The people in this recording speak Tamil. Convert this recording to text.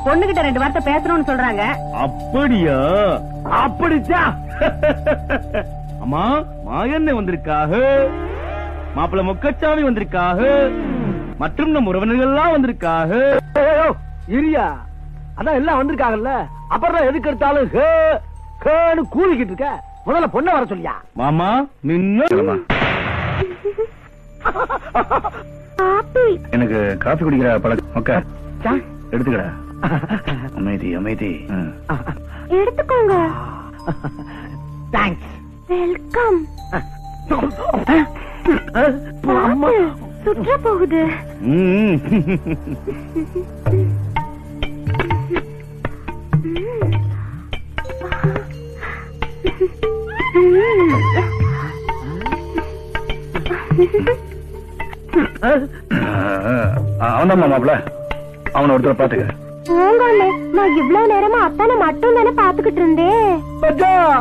பொண்ணுகிட்ட 2 வார்த்தை பேசணும்னு சொல்றாங்க. அப்படியா? அப்படிச்சா? அம்மா மாயண்ணே வந்திருக்காக, மாப்பிள்ள மொக்கச்சாமி வந்திருக்காக, மற்றும் நம் உறவினர்கள் எல்லாம் வந்திருக்காக. இரியா, அதான் எல்லாம் வந்திருக்காங்கல்ல, அப்புறம் எதுக்கு எடுத்தாலும் கூலிக்கிட்டு இருக்க. முதல்ல பொண்ணை வர சொல்லியா? மாமா நின்னு எனக்கு காபி குடிக்கிற பழக்கம். ஓகே எடுத்துக்கடா. அமைதி அமைதி. எடுத்துக்கோங்க. தேங்க்ஸ். வெல்கம். அம்மா சுற்ற போகுது. அவன் மாப்பிள்ள, அவனை ஒருத்தர் பாத்துக்க. நான் இவ்வளவு நேரமா அத்தானை மட்டும் தானே பாத்துக்கிட்டு இருந்தேன்.